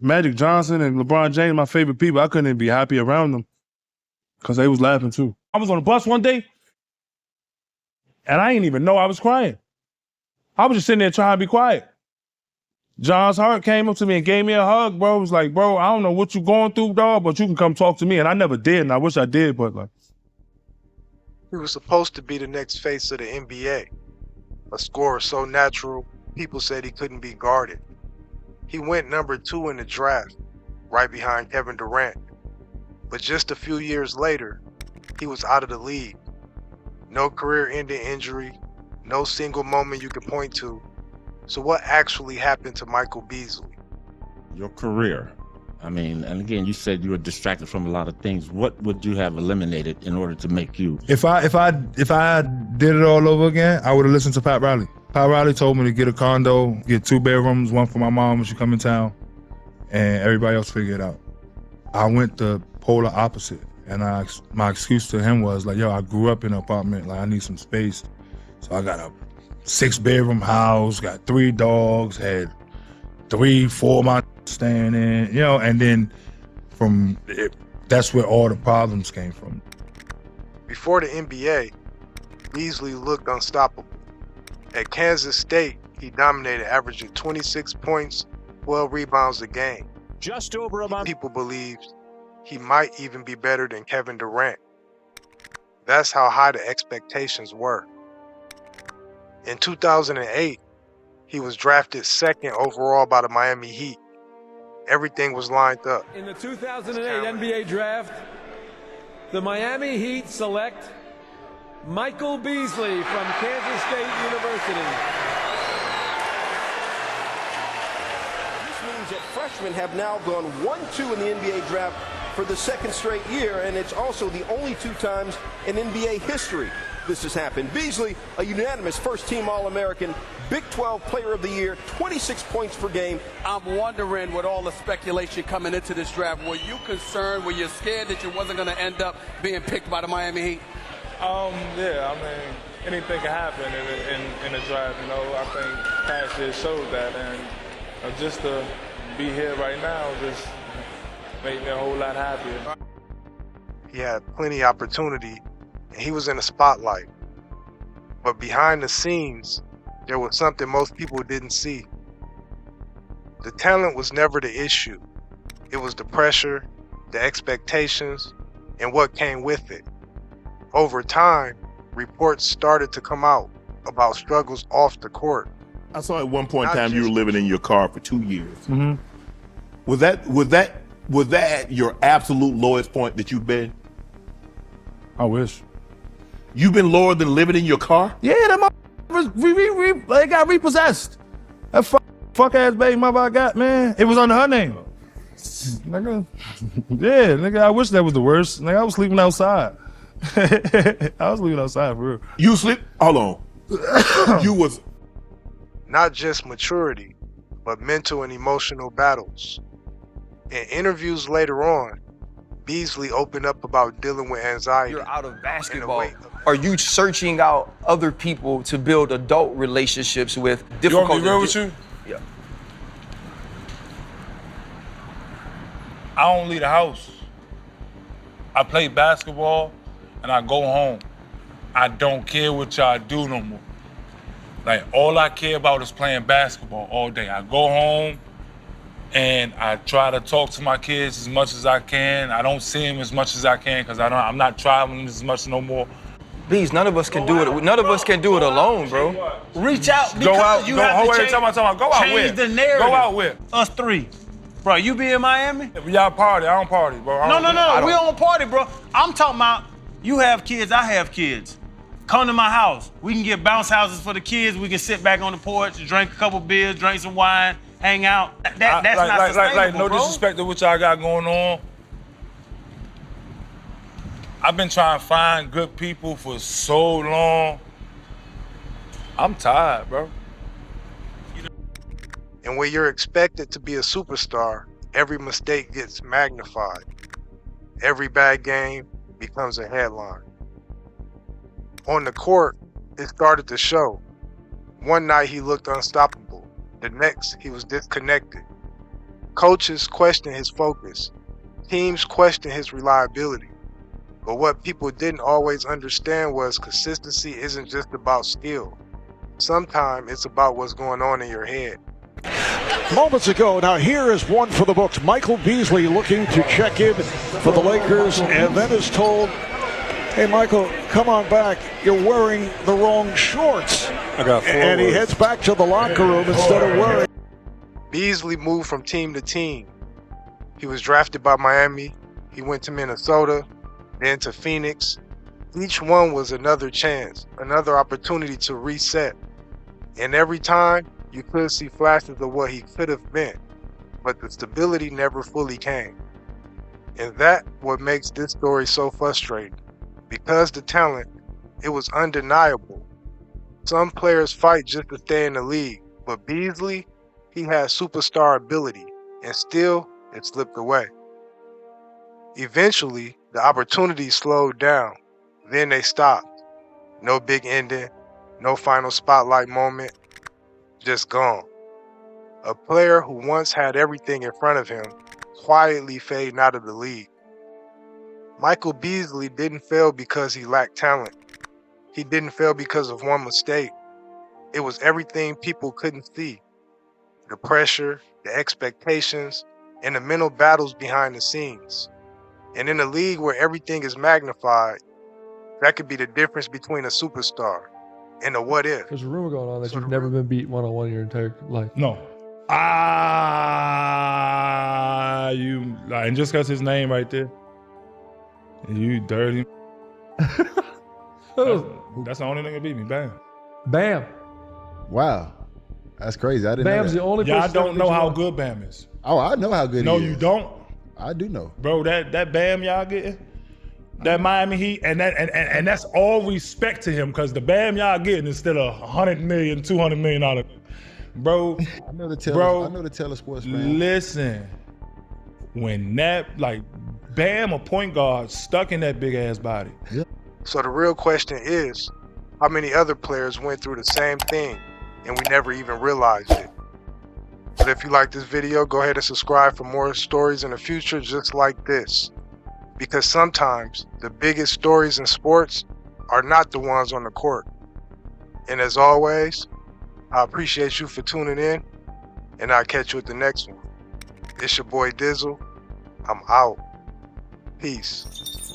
Magic Johnson and LeBron James, my favorite people, I couldn't even be happy around them because they was laughing too. I was on a bus one day and I didn't even know I was crying. I was just sitting there trying to be quiet. John's Hart came up to me and gave me a hug, bro. It was like, bro, I don't know what you're going through, dog, but you can come talk to me. And I never did, and I wish I did, but like. He was supposed to be the next face of the NBA. A scorer so natural, people said he couldn't be guarded. He went number 2 in the draft, right behind Kevin Durant. But just a few years later, he was out of the league. No career-ending injury, no single moment you can point to. So what actually happened to Michael Beasley? Your career. I mean, and again, you said you were distracted from a lot of things. What would you have eliminated in order to make you? If I did it all over again, I would have listened to Pat Riley. Pat Riley told me to get a condo, get 2 bedrooms, one for my mom when she come in town, and everybody else figure it out. I went the polar opposite, and my excuse to him was like, yo, I grew up in an apartment, like I need some space. So I got a 6-bedroom house, got 3 dogs, had 3-4 of my staying in, you know, and then that's where all the problems came from. Before the NBA, Beasley looked unstoppable. At Kansas State, he dominated, averaging 26 points, 12 rebounds a game. Just over a month. People believed he might even be better than Kevin Durant. That's how high the expectations were. In 2008, he was drafted 2nd overall by the Miami Heat. Everything was lined up. In the 2008 NBA draft, the Miami Heat select Michael Beasley from Kansas State University. This means that freshmen have now gone 1-2 in the NBA draft for the 2nd straight year, and it's also the only 2 times in NBA history this has happened. Beasley, a unanimous first-team All-American, Big 12 Player of the Year, 26 points per game. I'm wondering, with all the speculation coming into this draft, were you concerned, were you scared that you wasn't going to end up being picked by the Miami Heat? Yeah, I mean, anything can happen in the draft, you know. I think past year showed that, and just to be here right now just made me a whole lot happier. He had plenty of opportunity, and he was in the spotlight. But behind the scenes, there was something most people didn't see. The talent was never the issue. It was the pressure, the expectations, and what came with it. Over time, reports started to come out about struggles off the court. I saw at one point in time you were living in your car for 2 years. Mm-hmm. Was that your absolute lowest point that you've been? I wish. You've been lower than living in your car? Yeah, that they got repossessed. That fuck ass baby mother I got, man. It was under her name. Nigga, yeah, nigga, I wish that was the worst. Nigga, I was sleeping outside. I was sleeping outside for real. You sleep? Hold on. You was... Not just maturity, but mental and emotional battles. In interviews later on, Beasley opened up about dealing with anxiety. You're out of basketball. Are you searching out other people to build adult relationships with? You want me to be real with you? Yeah. I don't leave the house. I play basketball and I go home. I don't care what y'all do no more. Like, all I care about is playing basketball all day. I go home and I try to talk to my kids as much as I can. I don't see them as much as I can because I'm not traveling as much no more. Bees, none of us can do it. None of us can do it alone, bro. Reach out because go out, you go, have to change, go out change where? the narrative. Go out where? Us 3. Bro, you be in Miami? If y'all party, I don't party, bro. No, we don't party, bro. I'm talking about you have kids, I have kids. Come to my house. We can get bounce houses for the kids. We can sit back on the porch, drink a couple beers, drink some wine, hang out. That's not sustainable, no bro. disrespect to what y'all got going on. I've been trying to find good people for so long. I'm tired, bro. And when you're expected to be a superstar, every mistake gets magnified. Every bad game becomes a headline. On the court, it started to show. One night he looked unstoppable. The next, he was disconnected. Coaches questioned his focus. Teams questioned his reliability. But what people didn't always understand was consistency isn't just about skill. Sometimes it's about what's going on in your head. Moments ago, now here is one for the books. Michael Beasley looking to check in for the Lakers and then is told, hey, Michael, come on back. You're wearing the wrong shorts. I got 4 And he words. heads back to the locker room instead of wearing. Beasley moved from team to team. He was drafted by Miami. He went to Minnesota, then to Phoenix. Each one was another chance, another opportunity to reset. And every time, you could see flashes of what he could have been, but the stability never fully came. And that's what makes this story so frustrating. Because the talent, it was undeniable. Some players fight just to stay in the league, but Beasley, he had superstar ability, and still, it slipped away. Eventually, the opportunities slowed down. Then they stopped. No big ending, no final spotlight moment, just gone. A player who once had everything in front of him, quietly fading out of the league. Michael Beasley didn't fail because he lacked talent. He didn't fail because of one mistake. It was everything people couldn't see. The pressure, the expectations, and the mental battles behind the scenes. And in a league where everything is magnified, that could be the difference between a superstar and a what if. There's a rumor going on that you've never been beat one-on-one in your entire life. No. You and just because his name right there. You dirty. That's the only thing that beat me. Bam. Bam. Wow. That's crazy. I didn't know Bam's that. the only person. Y'all don't know how good Bam is. Oh, I know how good No, he is. you don't. I do know. Bro, that Bam y'all getting, that Miami Heat, and that's all respect to him, because the Bam y'all getting instead of $100 million, $200 million. Bro, I know the Taylor Sports fan. Listen, when that, like, Bam, a point guard, stuck in that big ass body. Yep. So the real question is, how many other players went through the same thing and we never even realized it? But if you like this video, go ahead and subscribe for more stories in the future just like this. Because sometimes the biggest stories in sports are not the ones on the court. And as always, I appreciate you for tuning in, and I'll catch you at the next one. It's your boy Dizzle. I'm out. Peace.